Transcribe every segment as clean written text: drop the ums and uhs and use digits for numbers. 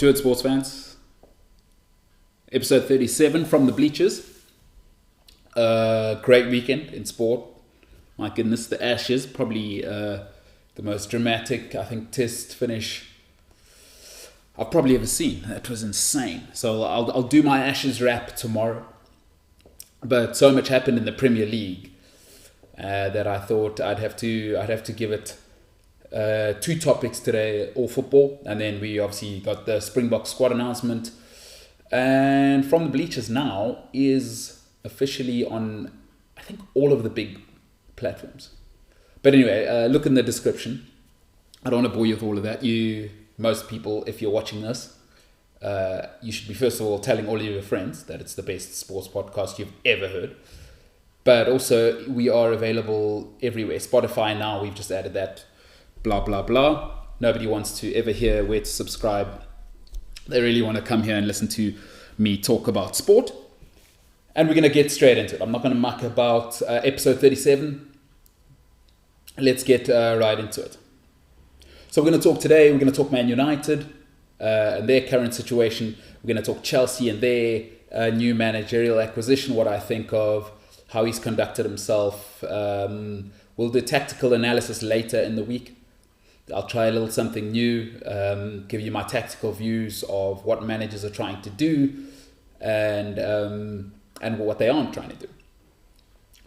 To it, sports fans. Episode 37 from the bleachers. Great weekend in sport. My goodness, the Ashes, probably the most dramatic, I think, test finish I've probably ever seen. That was insane. So I'll do my Ashes wrap tomorrow. But so much happened in the Premier League that I thought I'd have to give it two topics today, all football, and then we obviously got the Springbok squad announcement. And From the Bleachers now is officially on, I think, all of the big platforms. But anyway, look in the description. I don't want to bore you with all of that. Most people, if you're watching this, you should be first of all telling all of your friends that it's the best sports podcast you've ever heard. But also, we are available everywhere. Spotify now, we've just added that. Blah, blah, blah. Nobody wants to ever hear where to subscribe. They really want to come here and listen to me talk about sport. And we're going to get straight into it. I'm not going to muck about episode 37. Let's get right into it. So we're going to talk today, we're going to talk Man United and their current situation. We're going to talk Chelsea and their new managerial acquisition, what I think of, how he's conducted himself. We'll do tactical analysis later in the week. I'll try a little something new, give you my tactical views of what managers are trying to do and what they aren't trying to do.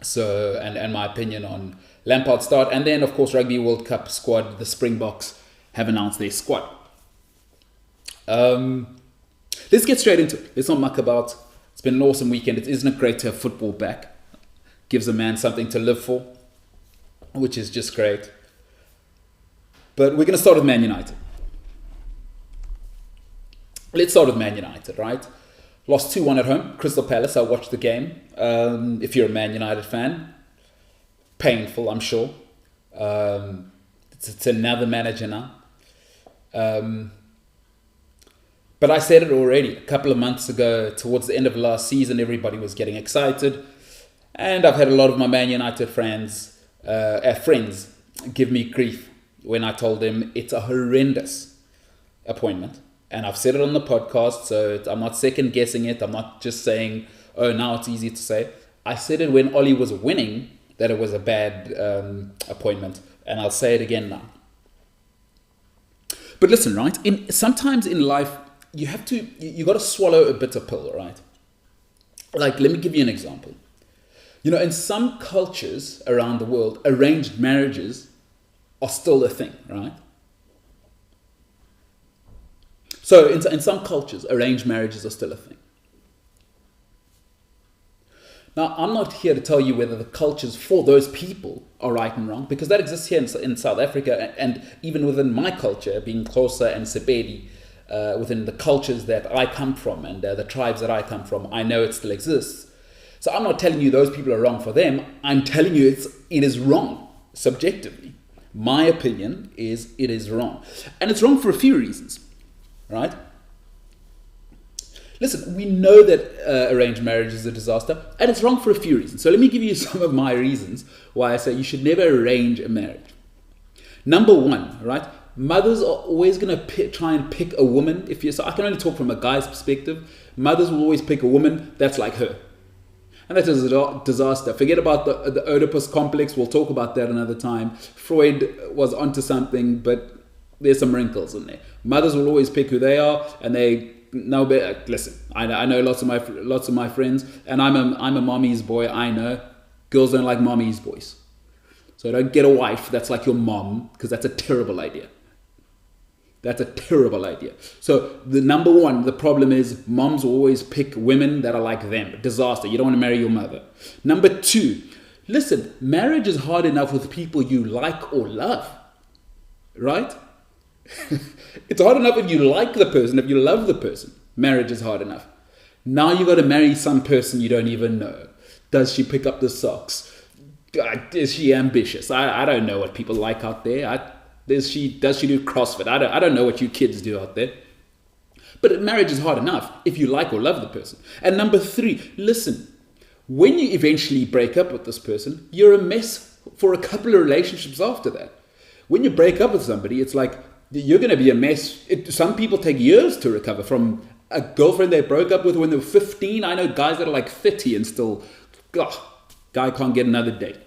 So, and my opinion on Lampard's start. And then, of course, Rugby World Cup squad, the Springboks, have announced their squad. Let's get straight into it. Let's not muck about. It's been an awesome weekend. Isn't it great to have football back? Gives a man something to live for, which is just great. But we're going to start with Man United. Let's start with Man United, right? Lost 2-1 at home. Crystal Palace, I watched the game. If you're a Man United fan, painful, I'm sure. It's another manager now. But I said it already. A couple of months ago, towards the end of last season, everybody was getting excited. And I've had a lot of my Man United friends give me grief when I told them it's a horrendous appointment. And I've said it on the podcast, so I'm not second guessing it. I'm not just saying, oh, now it's easy to say. I said it when Ollie was winning, that it was a bad appointment. And I'll say it again now. But listen, right? Sometimes in life, you got to swallow a bitter pill, right? Like, let me give you an example. You know, in some cultures around the world, arranged marriages are still a thing, right? So in some cultures, arranged marriages are still a thing. Now, I'm not here to tell you whether the cultures for those people are right and wrong, because that exists here in South Africa, and even within my culture, being Xhosa and Sepedi, within the cultures that I come from and the tribes that I come from, I know it still exists. So I'm not telling you those people are wrong for them. I'm telling you it is wrong, subjectively. My opinion is it is wrong. And it's wrong for a few reasons, right? Listen, we know that arranged marriage is a disaster, and it's wrong for a few reasons. So let me give you some of my reasons why I say you should never arrange a marriage. Number one, right? Mothers are always going to try and pick a woman. So I can only talk from a guy's perspective. Mothers will always pick a woman that's like her. And that is a disaster. Forget about the Oedipus complex. We'll talk about that another time. Freud was onto something, but there's some wrinkles in there. Mothers will always pick who they are, and they know better. Listen, I know lots of my friends, and I'm a mommy's boy. I know girls don't like mommy's boys, so don't get a wife that's like your mom, because that's a terrible idea. That's a terrible idea. So the problem is moms will always pick women that are like them. Disaster. You don't want to marry your mother. Number two, listen, marriage is hard enough with people you like or love, right? It's hard enough if you like the person, if you love the person. Marriage is hard enough. Now you got to marry some person you don't even know. Does she pick up the socks? Is she ambitious? I don't know what people like out there. Does she do CrossFit? I don't know what you kids do out there. But marriage is hard enough if you like or love the person. And number three, listen, when you eventually break up with this person, you're a mess for a couple of relationships after that. When you break up with somebody, it's like you're going to be a mess. Some people take years to recover from a girlfriend they broke up with when they were 15. I know guys that are like 30 and still, guy can't get another date.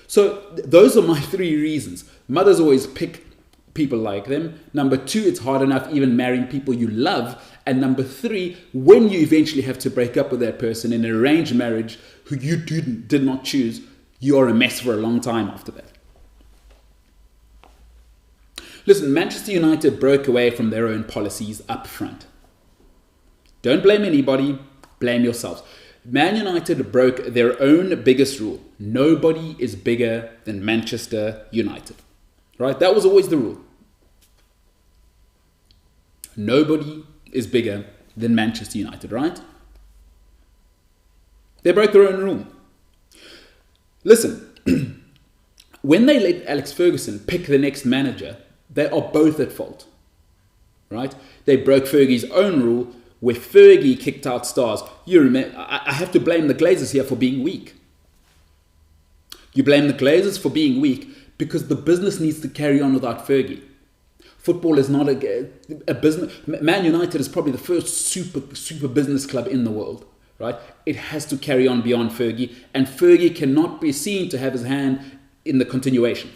So those are my 3 reasons. Mothers always pick people like them. Number 2, it's hard enough even marrying people you love. And number 3, when you eventually have to break up with that person in an arranged marriage who you did not choose, you're a mess for a long time after that. Listen, Manchester United broke away from their own policies up front. Don't blame anybody, blame yourselves. Man United broke their own biggest rule. Nobody is bigger than Manchester United. Right? That was always the rule. Nobody is bigger than Manchester United, right? They broke their own rule. Listen, when they let Alex Ferguson pick the next manager, they are both at fault, right? They broke Fergie's own rule where Fergie kicked out stars. You remember, I have to blame the Glazers here for being weak. You blame the Glazers for being weak because the business needs to carry on without Fergie. Football is not a business. Man United is probably the first super business club in the world, right? It has to carry on beyond Fergie, and Fergie cannot be seen to have his hand in the continuation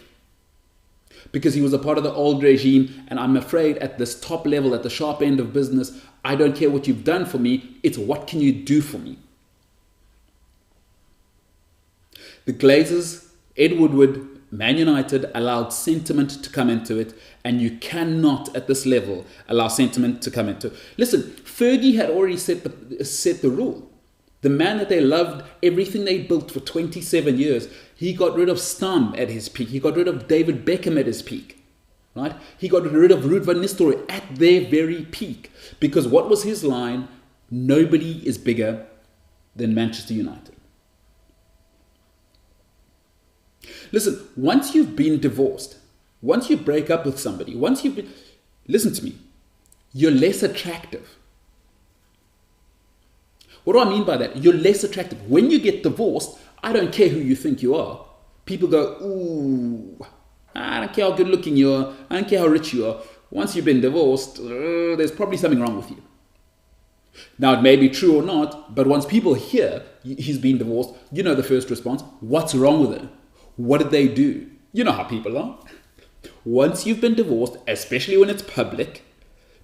because he was a part of the old regime. And I'm afraid at this top level, at the sharp end of business, I don't care what you've done for me. It's what can you do for me? The Glazers, Ed Woodward, Man United allowed sentiment to come into it, and you cannot at this level allow sentiment to come into it. Listen, Fergie had already set the rule. The man that they loved, everything they built for 27 years, he got rid of Stam at his peak. He got rid of David Beckham at his peak. Right? He got rid of Ruud van Nistelrooy at their very peak. Because what was his line? Nobody is bigger than Manchester United. Listen, once you've been divorced, once you break up with somebody, listen to me, you're less attractive. What do I mean by that? You're less attractive. When you get divorced, I don't care who you think you are. People go, ooh, I don't care how good looking you are. I don't care how rich you are. Once you've been divorced, there's probably something wrong with you. Now, it may be true or not, but once people hear he's been divorced, you know the first response, what's wrong with him? What did they do? You know how people are. Once you've been divorced, especially when it's public,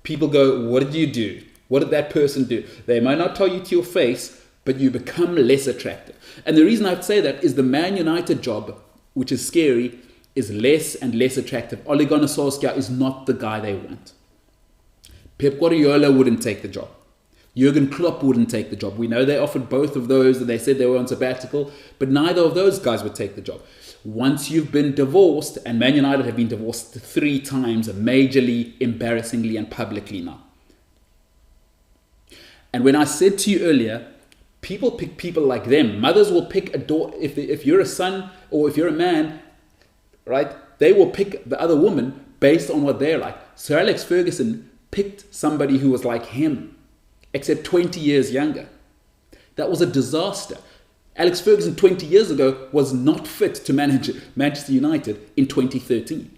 people go, what did you do? What did that person do? They might not tell you to your face, but you become less attractive. And the reason I'd say that is the Man United job, which is scary, is less and less attractive. Ole Gunnar Solskjaer is not the guy they want. Pep Guardiola wouldn't take the job. Jurgen Klopp wouldn't take the job. We know they offered both of those and they said they were on sabbatical, but neither of those guys would take the job. Once you've been divorced, and Man United have been divorced 3 times, majorly, embarrassingly, and publicly now. And when I said to you earlier, people pick people like them. Mothers will pick a daughter. If you're a son or if you're a man, right, they will pick the other woman based on what they're like. Sir Alex Ferguson picked somebody who was like him, except 20 years younger. That was a disaster. Alex Ferguson 20 years ago was not fit to manage Manchester United in 2013.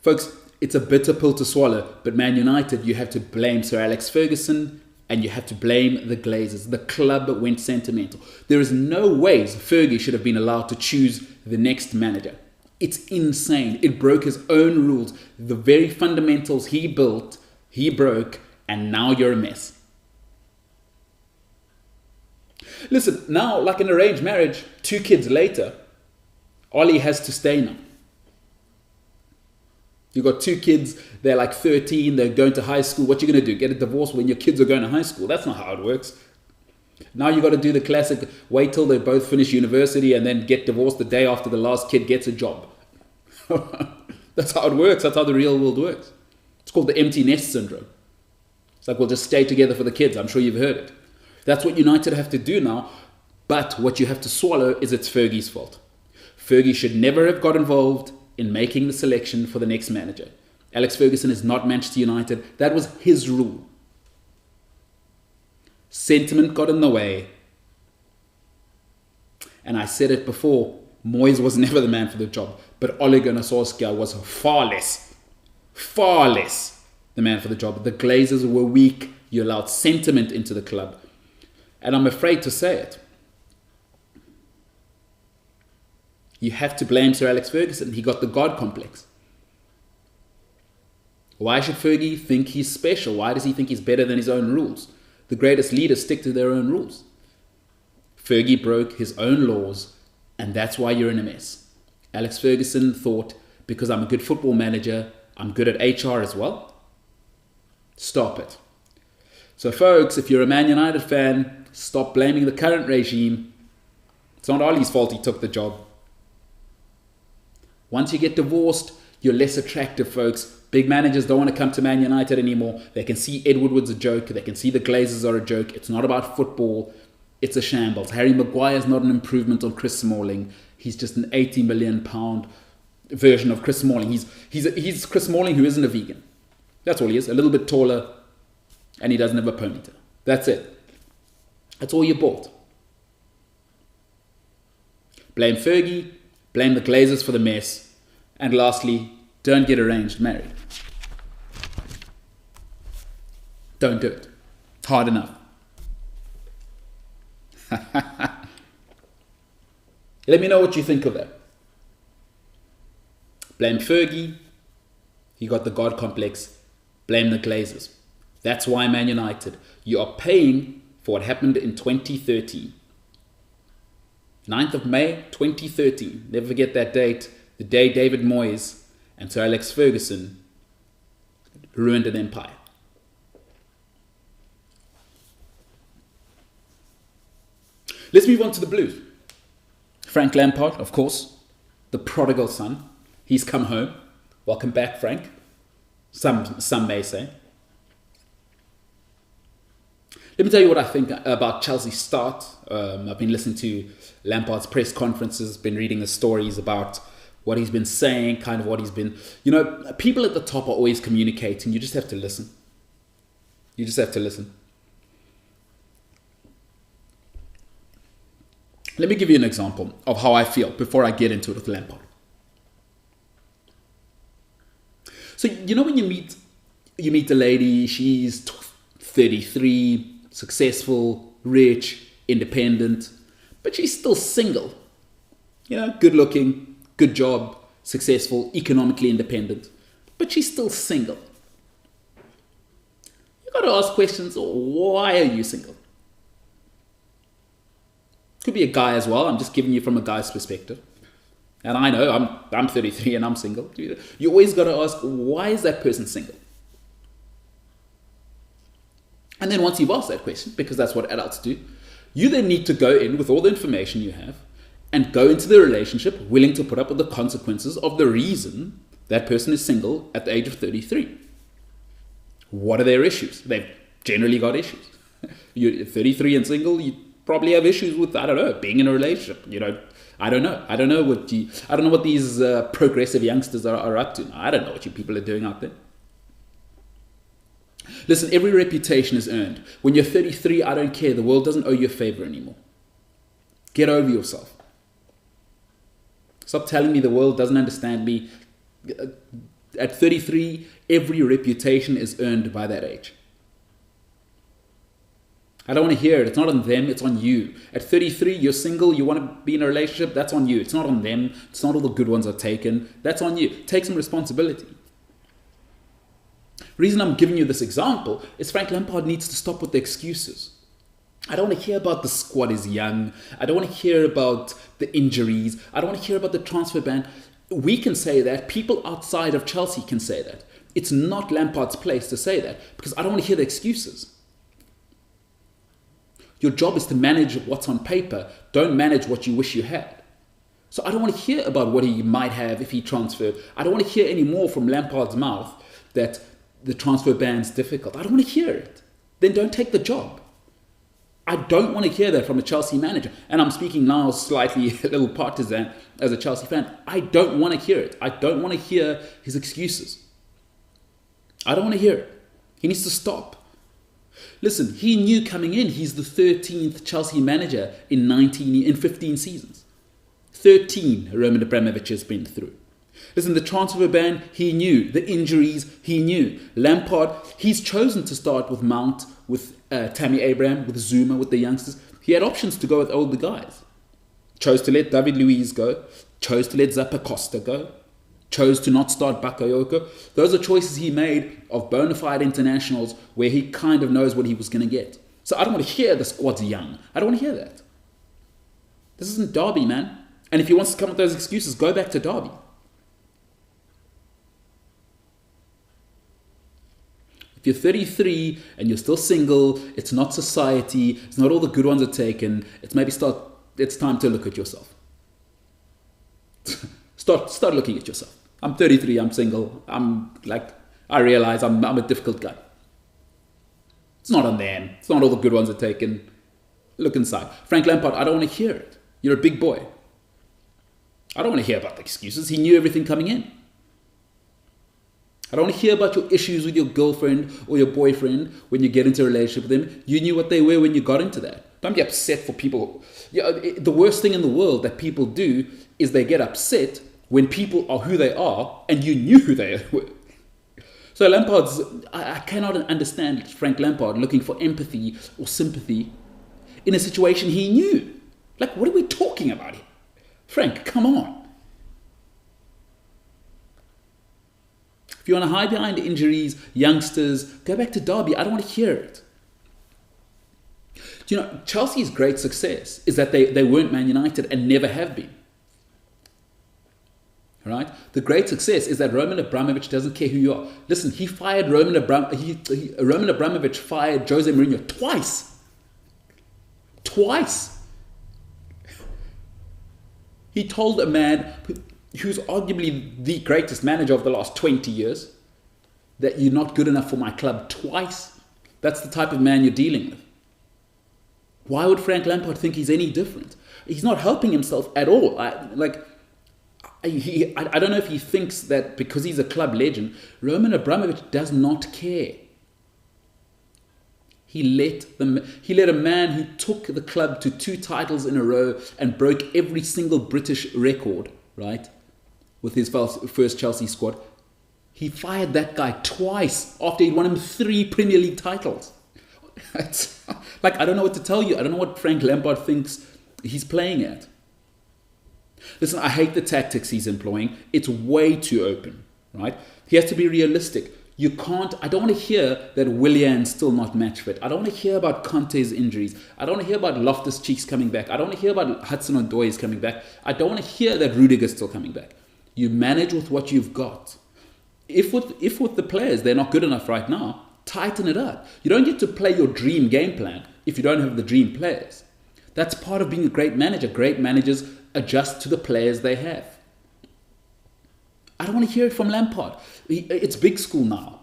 Folks, it's a bitter pill to swallow, but Man United, you have to blame Sir Alex Ferguson and you have to blame the Glazers. The club went sentimental. There is no ways Fergie should have been allowed to choose the next manager. It's insane. It broke his own rules. The very fundamentals he built, he broke, and now you're a mess. Listen, now, like an arranged marriage, 2 kids later, Ollie has to stay now. You've got 2 kids, they're like 13, they're going to high school. What are you going to do? Get a divorce when your kids are going to high school? That's not how it works. Now you've got to do the classic, wait till they both finish university and then get divorced the day after the last kid gets a job. That's how it works. That's how the real world works. It's called the empty nest syndrome. It's like, we'll just stay together for the kids. I'm sure you've heard it. That's what United have to do now. But what you have to swallow is it's Fergie's fault. Fergie should never have got involved in making the selection for the next manager. Alex Ferguson is not Manchester United. That was his rule. Sentiment got in the way. And I said it before, Moyes was never the man for the job, but Ole Gunnar Solskjaer was far less the man for the job. The Glazers were weak. You allowed sentiment into the club. And I'm afraid to say it. You have to blame Sir Alex Ferguson. He got the God complex. Why should Fergie think he's special? Why does he think he's better than his own rules? The greatest leaders stick to their own rules. Fergie broke his own laws, and that's why you're in a mess. Alex Ferguson thought, because I'm a good football manager, I'm good at HR as well. Stop it. So folks, if you're a Man United fan, stop blaming the current regime. It's not Ollie's fault he took the job. Once you get divorced, you're less attractive, folks. Big managers don't want to come to Man United anymore. They can see Ed Woodward's a joke. They can see the Glazers are a joke. It's not about football. It's a shambles. Harry Maguire's not an improvement on Chris Smalling. He's just an £80 million version of Chris Smalling. He's Chris Smalling who isn't a vegan. That's all he is. A little bit taller, and he doesn't have a ponytail. That's it. That's all you bought. Blame Fergie. Blame the Glazers for the mess. And lastly, don't get arranged married. Don't do it. It's hard enough. Let me know what you think of that. Blame Fergie. He got the God complex. Blame the Glazers. That's why Man United. You are paying for what happened in 2013. 9th of May 2013. Never forget that date. The day David Moyes and Sir Alex Ferguson ruined an empire. Let's move on to the Blues. Frank Lampard, of course, the prodigal son. He's come home. Welcome back, Frank. Some may say. Let me tell you what I think about Chelsea's start. I've been listening to Lampard's press conferences, been reading the stories about what he's been saying, kind of what he's been... You know, people at the top are always communicating. You just have to listen. You just have to listen. Let me give you an example of how I feel before I get into it with Lampard. So, you know when you meet a lady, she's 33, successful, rich, independent, but she's still single. You know, good looking, good job, successful, economically independent, but she's still single. You got to ask questions, why are you single? Could be a guy as well. I'm just giving you from a guy's perspective. And I know I'm 33 and I'm single. You always got to ask, why is that person single? And then once you've asked that question, because that's what adults do, you then need to go in with all the information you have and go into the relationship willing to put up with the consequences of the reason that person is single at the age of 33. What are their issues? They've generally got issues. You're 33 and single, you probably have issues with, I don't know, being in a relationship. You know, I don't know what these progressive youngsters are up to. I don't know what you people are doing out there. Listen, every reputation is earned. When you're 33, I don't care. The world doesn't owe you a favor anymore. Get over yourself. Stop telling me the world doesn't understand me. At 33, every reputation is earned by that age. I don't want to hear it. It's not on them, it's on you. At 33, you're single, you want to be in a relationship, that's on you. It's not on them. It's not all the good ones are taken. That's on you. Take some responsibility. The reason I'm giving you this example is Frank Lampard needs to stop with the excuses. I don't want to hear about the squad is young. I don't want to hear about the injuries. I don't want to hear about the transfer ban. We can say that. People outside of Chelsea can say that. It's not Lampard's place to say that because I don't want to hear the excuses. Your job is to manage what's on paper. Don't manage what you wish you had. So I don't want to hear about what he might have if he transferred. I don't want to hear any more from Lampard's mouth that the transfer ban's difficult. I don't want to hear it. Then don't take the job. I don't want to hear that from a Chelsea manager. And I'm speaking now slightly a little partisan as a Chelsea fan. I don't want to hear it. I don't want to hear his excuses. I don't want to hear it. He needs to stop. Listen, he knew coming in he's the 13th Chelsea manager in 15 seasons. 13 Roman Abramovich has been through. Listen, the transfer ban, he knew. The injuries, he knew. Lampard, he's chosen to start with Mount, with Tammy Abraham, with Zuma, with the youngsters. He had options to go with older guys. Chose to let David Luiz go. Chose to let Zappa Costa go. Chose to not start Bakayoko. Those are choices he made of bona fide internationals where he kind of knows what he was going to get. So I don't want to hear the squad's young. I don't want to hear that. This isn't Derby, man. And if he wants to come with those excuses, go back to Derby. If you're 33 and you're still single, it's not society, it's not all the good ones are taken, it's time to look at yourself. Start looking at yourself. I'm 33, I'm single, I realize I'm a difficult guy. It's not on them, it's not all the good ones are taken. Look inside. Frank Lampard, I don't want to hear it. You're a big boy. I don't want to hear about the excuses. He knew everything coming in. I don't want to hear about your issues with your girlfriend or your boyfriend when you get into a relationship with them. You knew what they were when you got into that. Don't be upset for people. The worst thing in the world that people do is they get upset when people are who they are and you knew who they were. So I cannot understand Frank Lampard looking for empathy or sympathy in a situation he knew. Like, what are we talking about here? Frank, come on. If you want to hide behind injuries, youngsters, go back to Derby. I don't want to hear it. Do you know, Chelsea's great success is that they weren't Man United and never have been. All right? The great success is that Roman Abramovich doesn't care who you are. Listen, he fired Roman Abramovich fired Jose Mourinho twice. Twice. He told a man who's arguably the greatest manager of the last 20 years that you're not good enough for my club twice. That's the type of man you're dealing with. Why would Frank Lampard think he's any different? He's not helping himself at all. I don't know if he thinks that because he's a club legend, Roman Abramovich does not care. He let a man who took the club to 2 titles in a row and broke every single British record, right, with his first Chelsea squad. He fired that guy twice after he'd won him 3 Premier League titles. It's, I don't know what to tell you. I don't know what Frank Lampard thinks he's playing at. Listen, I hate the tactics he's employing. It's way too open, right? He has to be realistic. I don't want to hear that Willian's still not match fit. I don't want to hear about Conte's injuries. I don't want to hear about Loftus-Cheek's coming back. I don't want to hear about Hudson-Odoi's coming back. I don't want to hear that Rudiger's still coming back. You manage with what you've got. If with the players, they're not good enough right now, tighten it up. You don't get to play your dream game plan if you don't have the dream players. That's part of being a great manager. Great managers adjust to the players they have. I don't want to hear it from Lampard. It's big school now.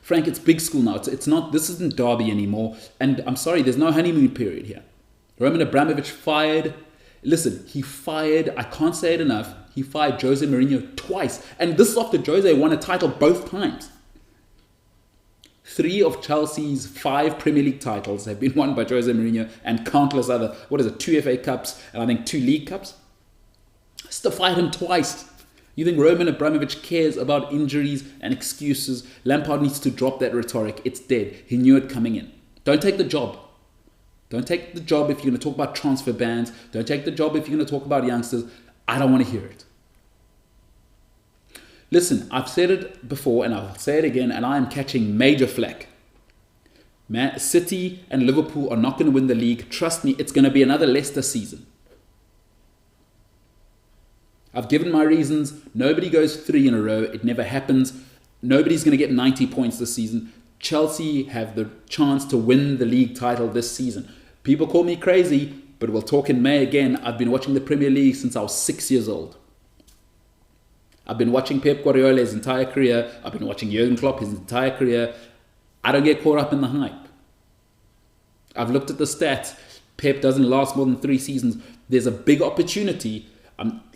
Frank, it's big school now. It's not. This isn't Derby anymore. And I'm sorry, there's no honeymoon period here. Roman Abramovich fired. Listen, he fired, I can't say it enough, he fired Jose Mourinho twice. And this is after Jose won a title both times. 3 of Chelsea's 5 Premier League titles have been won by Jose Mourinho and countless other, 2 FA Cups and I think 2 League Cups. Still fired him twice. You think Roman Abramovich cares about injuries and excuses? Lampard needs to drop that rhetoric. It's dead. He knew it coming in. Don't take the job. Don't take the job if you're going to talk about transfer bans. Don't take the job if you're going to talk about youngsters. I don't want to hear it. Listen, I've said it before and I'll say it again, and I am catching major flack. Man, City and Liverpool are not going to win the league. Trust me, it's going to be another Leicester season. I've given my reasons. Nobody goes 3 in a row. It never happens. Nobody's going to get 90 points this season. Chelsea have the chance to win the league title this season. People call me crazy, but we'll talk in May again. I've been watching the Premier League since I was 6 years old. I've been watching Pep Guardiola his entire career. I've been watching Jurgen Klopp his entire career. I don't get caught up in the hype. I've looked at the stats. Pep doesn't last more than 3 seasons. There's a big opportunity.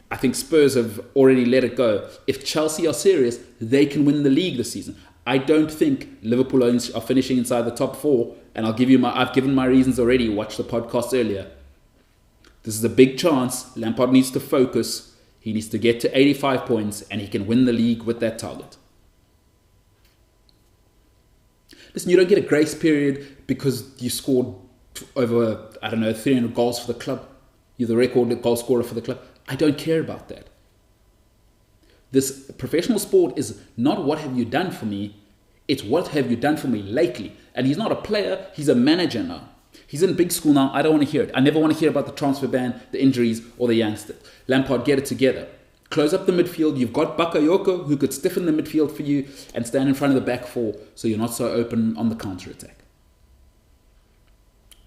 I think Spurs have already let it go. If Chelsea are serious, they can win the league this season. I don't think Liverpool are finishing inside the top 4, and I've given my reasons already. Watch the podcast earlier. This is a big chance. Lampard needs to focus. He needs to get to 85 points, and he can win the league with that target. Listen, you don't get a grace period because you scored over, 300 goals for the club. You're the record goal scorer for the club. I don't care about that. This professional sport is not what have you done for me, it's what have you done for me lately. And he's not a player, he's a manager now. He's in big school now, I don't want to hear it. I never want to hear about the transfer ban, the injuries, or the youngsters. Lampard, get it together. Close up the midfield. You've got Bakayoko who could stiffen the midfield for you and stand in front of the back 4 so you're not so open on the counter-attack.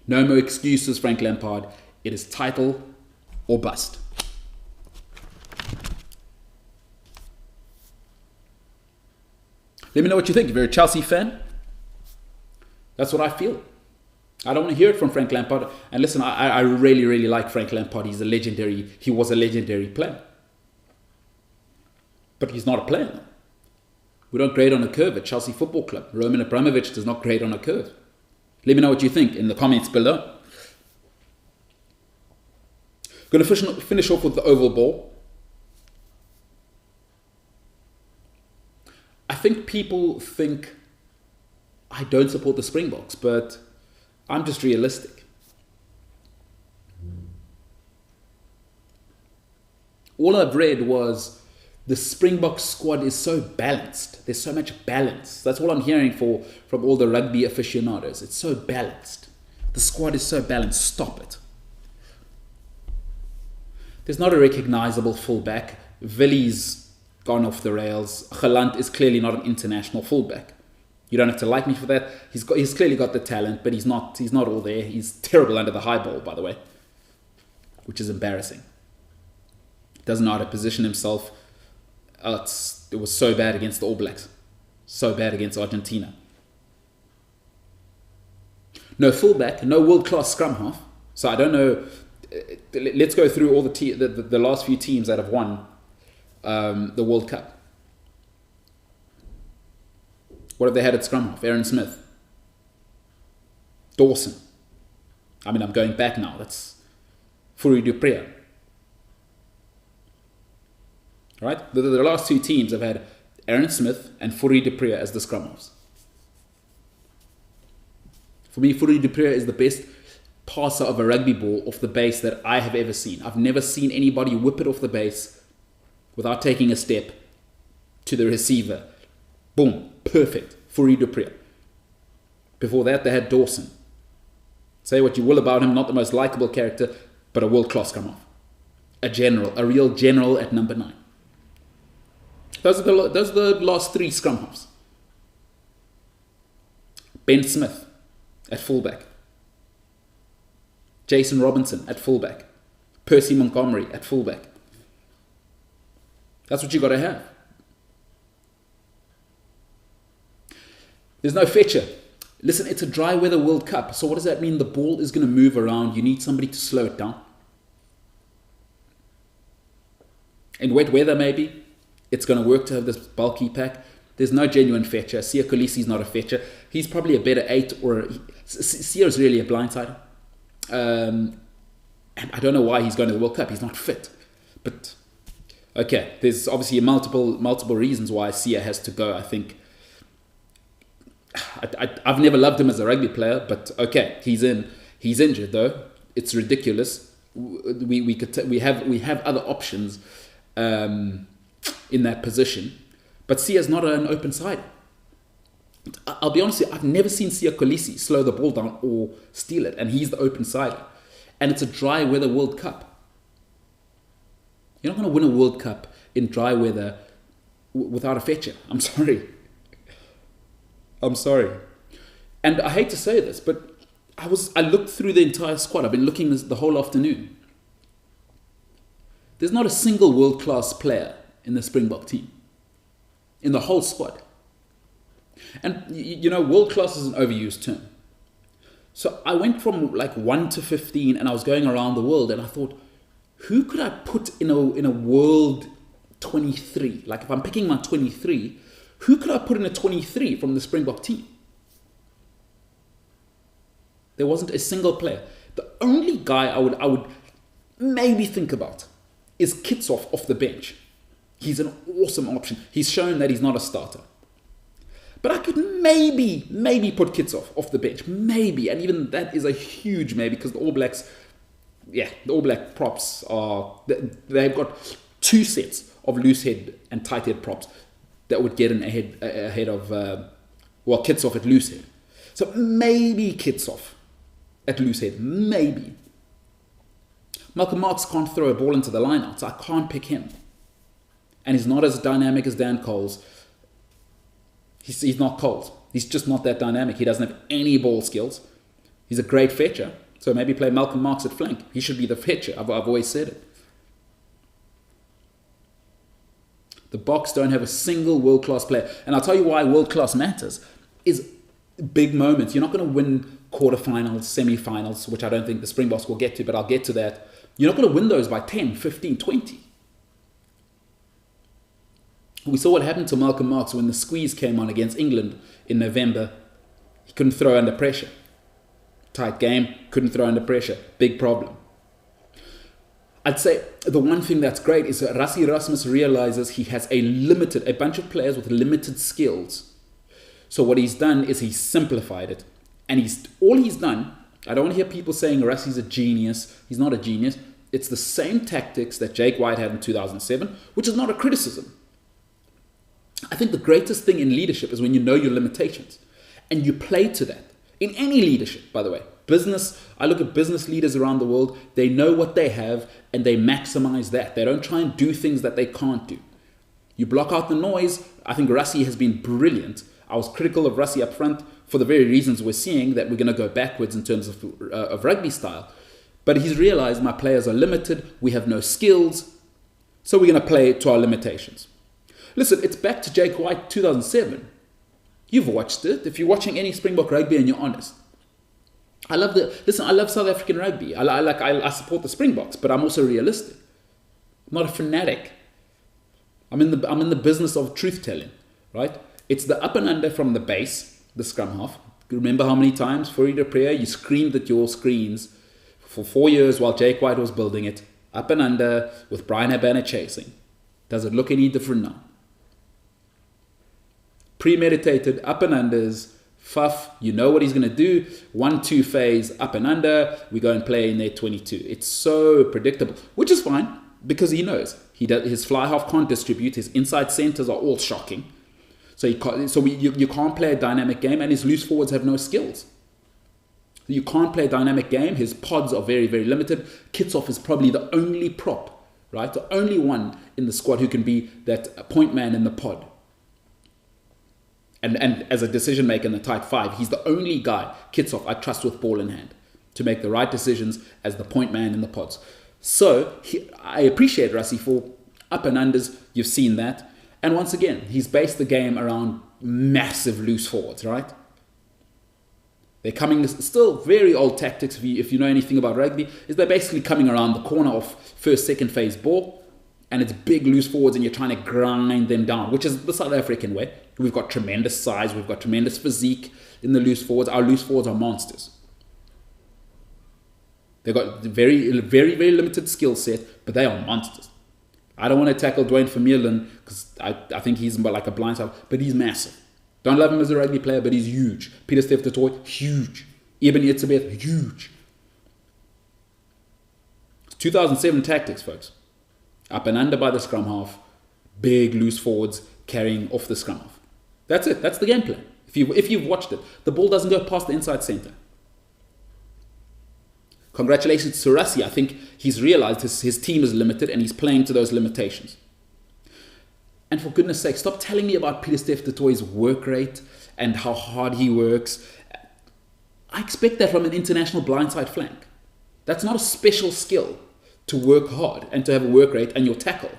No more excuses, Frank Lampard. It is title or bust. Let me know what you think. If you're a Chelsea fan, that's what I feel. I don't want to hear it from Frank Lampard. And listen, I really, really like Frank Lampard. He was a legendary player. But he's not a player now. We don't grade on a curve at Chelsea Football Club. Roman Abramovich does not grade on a curve. Let me know what you think in the comments below. Going to finish off with the oval ball. I think people think I don't support the Springboks, but I'm just realistic. All I've read was the Springbok squad is so balanced. There's so much balance. That's all I'm hearing from all the rugby aficionados. It's so balanced. The squad is so balanced. Stop it. There's not a recognizable fullback. Villi's gone off the rails. Gelant is clearly not an international fullback. You don't have to like me for that. He's clearly got the talent, but he's not all there. He's terrible under the high ball, by the way, which is embarrassing. Doesn't know how to position himself. It was so bad against the All Blacks. So bad against Argentina. No fullback, no world-class scrum half. So I don't know. Let's go through all the last few teams that have won the World Cup. What have they had at scrum half? Aaron Smith. Dawson. I'm going back now. That's Fourie du Preez. Right? The last 2 teams have had Aaron Smith and Fourie du Preez as the scrum halves. For me, Fourie du Preez is the best passer of a rugby ball off the base that I have ever seen. I've never seen anybody whip it off the base without taking a step to the receiver. Boom. Perfect. Fourie du Preez. Before that, they had Dawson. Say what you will about him, not the most likable character, but a world-class scrum half. A general, a real general at number 9. Those are the last 3 scrum halves. Ben Smith at fullback. Jason Robinson at fullback. Percy Montgomery at fullback. That's what you got to have. There's no fetcher. Listen, it's a dry weather World Cup. So what does that mean? The ball is going to move around. You need somebody to slow it down. In wet weather, maybe, it's going to work to have this bulky pack. There's no genuine fetcher. Sia Kolisi's not a fetcher. He's probably a better 8 or... Sia's really a blindsider. And I don't know why he's going to the World Cup. He's not fit. But, okay, there's obviously multiple reasons why Sia has to go, I think. I've never loved him as a rugby player, but okay, he's injured though. It's ridiculous. We have other options in that position, but Sia's not an open side. I'll be honest with you, I've never seen Sia Kolisi slow the ball down or steal it, and he's the open sider. And it's a dry weather World Cup. You're not going to win a World Cup in dry weather without a fetcher. I'm sorry. And I hate to say this, but I looked through the entire squad. I've been looking the whole afternoon. There's not a single world-class player in the Springbok team. In the whole squad. And, world-class is an overused term. So I went from 1 to 15 and I was going around the world and I thought, who could I put in a world 23? If I'm picking my 23, Who could I put in a 23 from the Springbok team? There wasn't a single player. The only guy I would maybe think about is Kitsoff off the bench. He's an awesome option. He's shown that he's not a starter. But I could maybe put Kitsoff off the bench. Maybe. And even that is a huge maybe because the All Blacks, the All Black props are, they've got 2 sets of loose head and tight head props that would get in ahead of, Kitsoff at loose head. So maybe Kitsoff at loose head. Maybe. Malcolm Marx can't throw a ball into the line out, so I can't pick him. And he's not as dynamic as Dan Coles. He's not Coles. He's just not that dynamic. He doesn't have any ball skills. He's a great fetcher. So maybe play Malcolm Marx at flank. He should be the fetcher. I've always said it. The Boks don't have a single world-class player. And I'll tell you why world-class matters. Is big moments. You're not going to win quarterfinals, semi-finals, which I don't think the Springboks will get to, but I'll get to that. You're not going to win those by 10, 15, 20. We saw what happened to Malcolm Marx when the squeeze came on against England in November. He couldn't throw under pressure. Tight game, couldn't throw under pressure. Big problem. I'd say the one thing that's great is that Rassie Erasmus realizes he has a bunch of players with limited skills. So what he's done is he's simplified it. And all he's done, I don't want to hear people saying Rassie's a genius. He's not a genius. It's the same tactics that Jake White had in 2007, which is not a criticism. I think the greatest thing in leadership is when you know your limitations and you play to that. In any leadership, by the way. Business, I look at business leaders around the world, they know what they have and they maximize that. They don't try and do things that they can't do. You block out the noise. I think Rassie has been brilliant. I was critical of Rassie up front for the very reasons we're seeing, that we're going to go backwards in terms of rugby style. But he's realized my players are limited, we have no skills, so we're going to play to our limitations. Listen, it's back to Jake White 2007. You've watched it. If you're watching any Springbok rugby and you're honest. I love South African rugby. I support the Springboks, but I'm also realistic. I'm not a fanatic. I'm in the business of truth telling, right? It's the up and under from the base, the scrum half. Remember how many times, Fourie de Preer, you screamed at your screens for 4 years while Jake White was building it. Up and under with Brian Habana chasing. Does it look any different now? Premeditated up and unders, Fuff, you know what he's going to do. 1-2 phase, up and under. We go and play in their 22. It's so predictable, which is fine because he knows. His fly half can't distribute. His inside centers are all shocking. So you can't play a dynamic game, and his loose forwards have no skills. You can't play a dynamic game. His pods are very, very limited. Kitsoff is probably the only prop, right? The only one in the squad who can be that point man in the pod. And as a decision maker in the tight 5, he's the only guy, Kitsoff, I trust with ball in hand to make the right decisions as the point man in the pods. So I appreciate Rassie for up and unders. You've seen that. And once again, he's based the game around massive loose forwards, right? They're coming, still very old tactics, if you know anything about rugby, is they're basically coming around the corner of first, second phase ball, and it's big loose forwards and you're trying to grind them down, which is the South African way. We've got tremendous size, we've got tremendous physique in the loose forwards. Our loose forwards are monsters. They've got very, very, very limited skill set, but they are monsters. I don't want to tackle Dwayne Vermeulen because I think he's like a blindside, but he's massive. Don't love him as a rugby player, but he's huge. Pieter-Steph du Toit, huge. Eben Etzebeth, huge. 2007 tactics, folks. Up and under by the scrum half. Big loose forwards carrying off the scrum half. That's it. That's the game plan. If you've watched it, the ball doesn't go past the inside center. Congratulations to Rassie. I think he's realized his team is limited and he's playing to those limitations. And for goodness sake, stop telling me about Pieter-Steph du Toit's work rate and how hard he works. I expect that from an international blindside flank. That's not a special skill to work hard and to have a work rate and your tackle.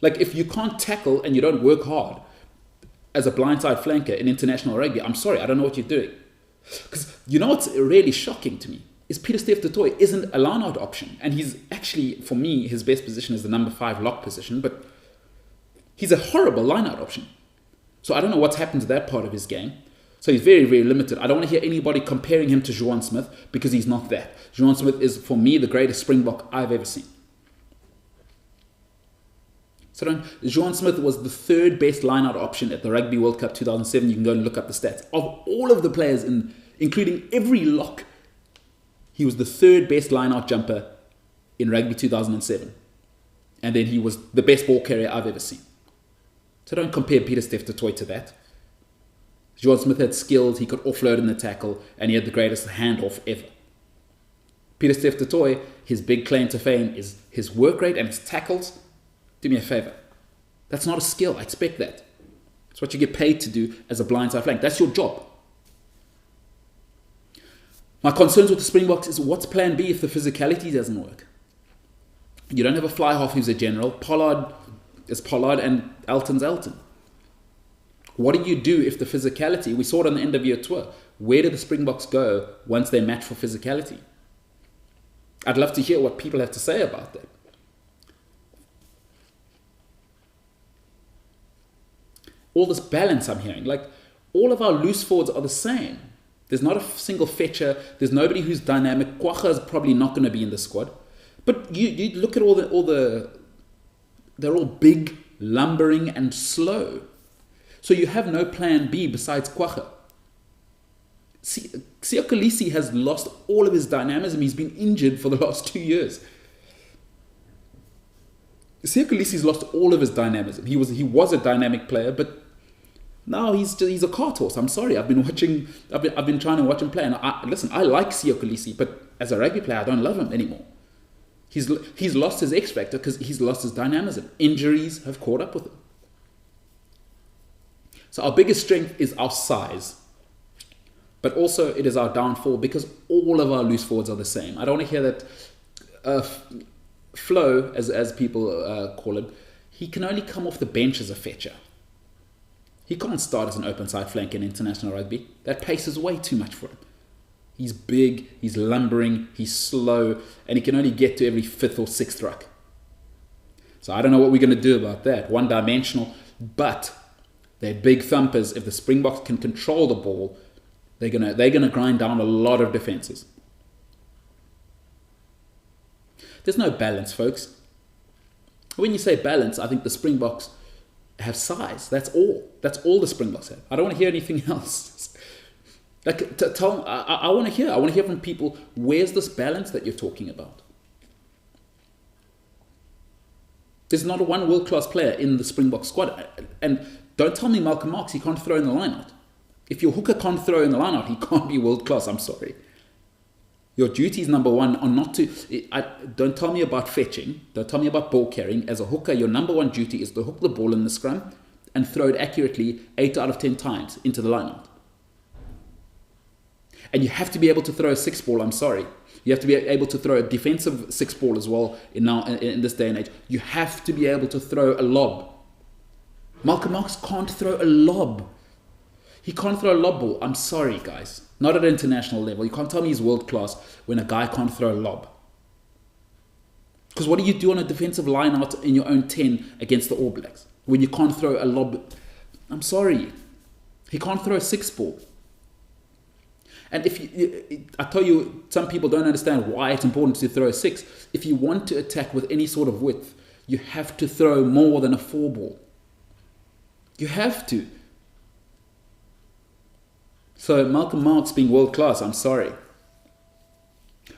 Like if you can't tackle and you don't work hard as a blindside flanker in international rugby, I'm sorry, I don't know what you're doing. Because you know what's really shocking to me is Pieter-Steph du Toit isn't a line-out option. And he's actually, for me, his best position is the number 5 lock position, but he's a horrible line-out option. So I don't know what's happened to that part of his game. So he's very, very limited. I don't want to hear anybody comparing him to Juan Smith because he's not that. Juan Smith is, for me, the greatest Springbok I've ever seen. So Juan Smith was the third best line-out option at the Rugby World Cup 2007. You can go and look up the stats. Of all of the players, including every lock, he was the third best line-out jumper in Rugby 2007. And then he was the best ball carrier I've ever seen. So don't compare Pieter-Steph du Toit to that. Juan Smith had skills, he could offload in the tackle, and he had the greatest handoff ever. Pieter-Steph du Toit, his big claim to fame is his work rate and his tackles. Do me a favor. That's not a skill. I expect that. It's what you get paid to do as a blindside flank. That's your job. My concerns with the Springboks is what's plan B if the physicality doesn't work? You don't have a fly half who's a general. Pollard is Pollard and Elton's Elton. What do you do if the physicality, we saw it on the end of year tour, where do the Springboks go once they match for physicality? I'd love to hear what people have to say about that. All this balance I'm hearing, like all of our loose forwards are the same. There's not a single fetcher. There's nobody who's dynamic. Kwagga is probably not going to be in the squad. But you look at they're all big, lumbering and slow. So you have no plan B besides Kwagga. Siya Kolisi has lost all of his dynamism. He's been injured for the last 2 years. Siya Kolisi's lost all of his dynamism. He was a dynamic player, but now he's a cart horse. I'm sorry. I've been trying to watch him play. And I like Siya Kolisi, but as a rugby player, I don't love him anymore. He's lost his X factor because he's lost his dynamism. Injuries have caught up with him. So our biggest strength is our size, but also it is our downfall because all of our loose forwards are the same. I don't want to hear that Flo, as people call it, he can only come off the bench as a fetcher. He can't start as an open side flank in international rugby. That pace is way too much for him. He's big, he's lumbering, he's slow, and he can only get to every fifth or sixth ruck. So I don't know what we're going to do about that. One-dimensional, but they're big thumpers. If the Springboks can control the ball, they're gonna grind down a lot of defenses. There's no balance, folks. When you say balance, I think the Springboks have size. That's all. That's all the Springboks have. I don't want to hear anything else. Like, I want to hear. I want to hear from people. Where's this balance that you're talking about? There's not a one world-class player in the Springbok squad, and don't tell me Malcolm Marx, he can't throw in the line-out. If your hooker can't throw in the line-out, he can't be world-class. I'm sorry. Your duties, number one, are not to... don't tell me about fetching. Don't tell me about ball carrying. As a hooker, your number one duty is to hook the ball in the scrum and throw it accurately 8 out of 10 times into the line-out. And you have to be able to throw a 6-ball, I'm sorry. You have to be able to throw a defensive 6-ball as well in this day and age. You have to be able to throw a lob. Malcolm Marx can't throw a lob. He can't throw a lob ball. I'm sorry, guys. Not at international level. You can't tell me he's world class when a guy can't throw a lob. Because what do you do on a defensive line out in your own 10 against the All Blacks when you can't throw a lob? I'm sorry. He can't throw a 6-ball. And I tell you, some people don't understand why it's important to throw a 6. If you want to attack with any sort of width, you have to throw more than a 4-ball. You have to. So Malcolm Marx being world class, I'm sorry.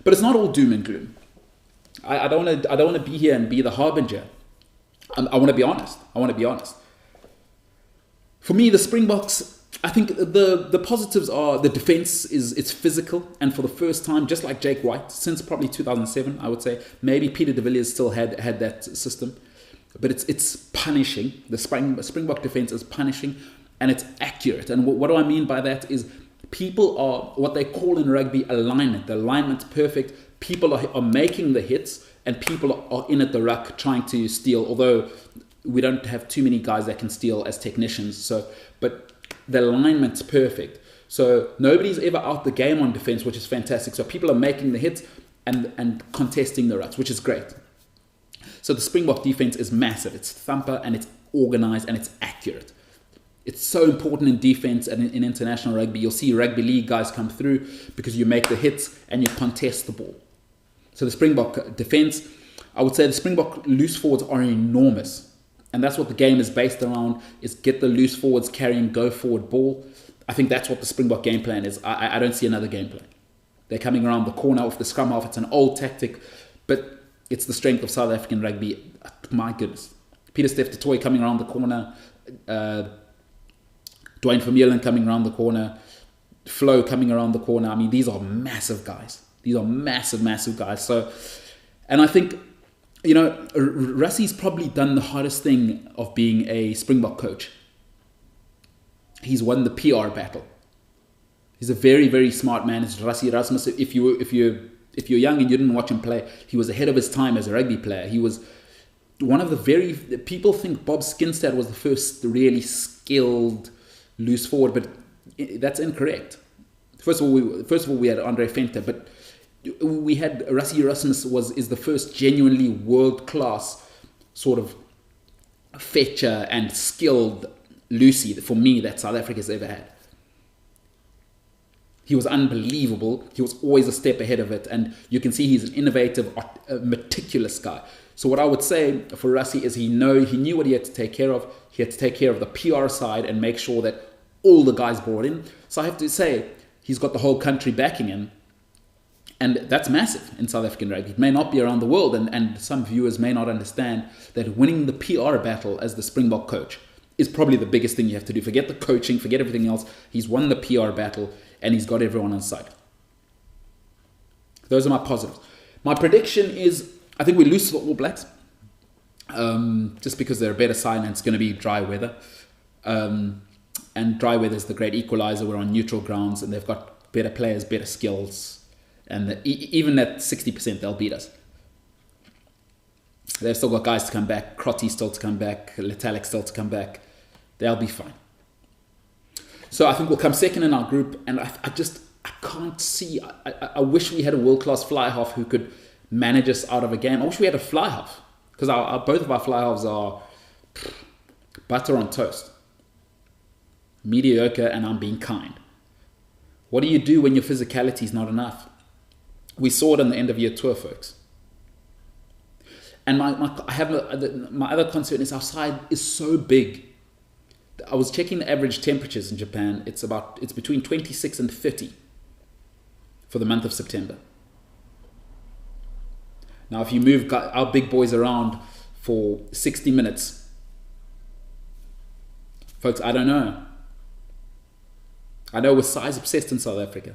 But it's not all doom and gloom. I don't want to be here and be the harbinger. I want to be honest. For me, the Springboks, I think the positives are the defense it's physical, and for the first time, just like Jake White, since probably 2007, I would say, maybe Peter de Villiers still had that system, but it's punishing. The Springbok defense is punishing, and it's accurate. And what do I mean by that is people are what they call in rugby alignment. The alignment's perfect. People are making the hits, and people are in at the ruck trying to steal, although we don't have too many guys that can steal as technicians. But the alignment's perfect. So nobody's ever out the game on defense, which is fantastic. So people are making the hits and contesting the rucks, which is great. So the Springbok defense is massive. It's thumper and it's organized and it's accurate. It's so important in defense and in international rugby. You'll see rugby league guys come through because you make the hits and you contest the ball. So the Springbok defense, I would say the Springbok loose forwards are enormous. And that's what the game is based around, is get the loose forwards carrying go forward ball. I think that's what the Springbok game plan is. I don't see another game plan. They're coming around the corner off the scrum half. It's an old tactic, but it's the strength of South African rugby. My goodness. Peter Steph Toy coming around the corner. Dwayne Vermeulen coming around the corner. Flo coming around the corner. I mean, these are massive guys. These are massive, massive guys. So, and I think, you know, Rassie's probably done the hardest thing of being a Springbok coach. He's won the PR battle. He's a very, very smart man. It's Rassie Erasmus. If you're young and you didn't watch him play, he was ahead of his time as a rugby player. He was one of the very... People think Bob Skinstad was the first really skilled loose forward, but that's incorrect. First of all, we had Andre Venter, but we had Rassie Erasmus is the first genuinely world-class sort of fetcher and skilled loosey, for me, that South Africa's ever had. He was unbelievable. He was always a step ahead of it. And you can see he's an innovative, meticulous guy. So what I would say for Rassie is he knew what he had to take care of. He had to take care of the PR side and make sure that all the guys brought in. So I have to say, he's got the whole country backing him. And that's massive in South African rugby. It may not be around the world, and some viewers may not understand that winning the PR battle as the Springbok coach is probably the biggest thing you have to do. Forget the coaching, forget everything else. He's won the PR battle, and he's got everyone on side. Those are my positives. My prediction is, I think we lose to the All Blacks, just because they're a better side and it's going to be dry weather. And dry weather is the great equalizer. We're on neutral grounds, and they've got better players, better skills. And even at 60%, they'll beat us. They've still got guys to come back. Crotty still to come back. Letalik still to come back. They'll be fine. So I think we'll come second in our group. And I can't see. I wish we had a world-class fly half who could manage us out of a game. I wish we had a fly half. Because both of our fly halves are butter on toast. Mediocre, and I'm being kind. What do you do when your physicality is not enough? We saw it on the end of year tour, folks. And my other concern is our side is so big. I was checking the average temperatures in Japan. It's between 26 and 30 for the month of September. Now, if you move our big boys around for 60 minutes, folks, I don't know. I know we're size obsessed in South Africa.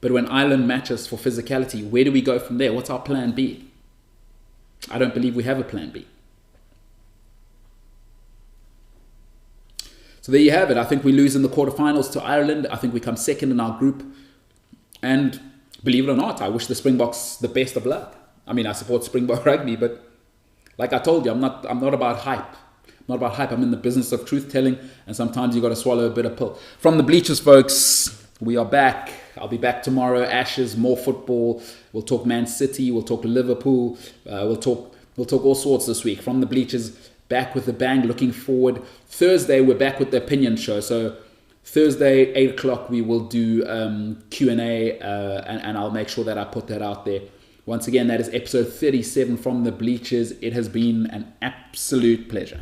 But when Ireland matches for physicality, where do we go from there? What's our plan B? I don't believe we have a plan B. So there you have it. I think we lose in the quarterfinals to Ireland. I think we come second in our group. And believe it or not, I wish the Springboks the best of luck. I mean, I support Springbok rugby, but like I told you, I'm not about hype. I'm not about hype. I'm in the business of truth telling, and sometimes you got to swallow a bitter pill. From the bleachers, folks, we are back. I'll be back tomorrow. Ashes, more football. We'll talk Man City. We'll talk Liverpool. We'll talk all sorts this week. From the bleachers, back with a bang. Looking forward. Thursday, we're back with the opinion show. So Thursday, 8 o'clock, we will do Q&A, and I'll make sure that I put that out there. Once again, that is episode 37 from the bleachers. It has been an absolute pleasure.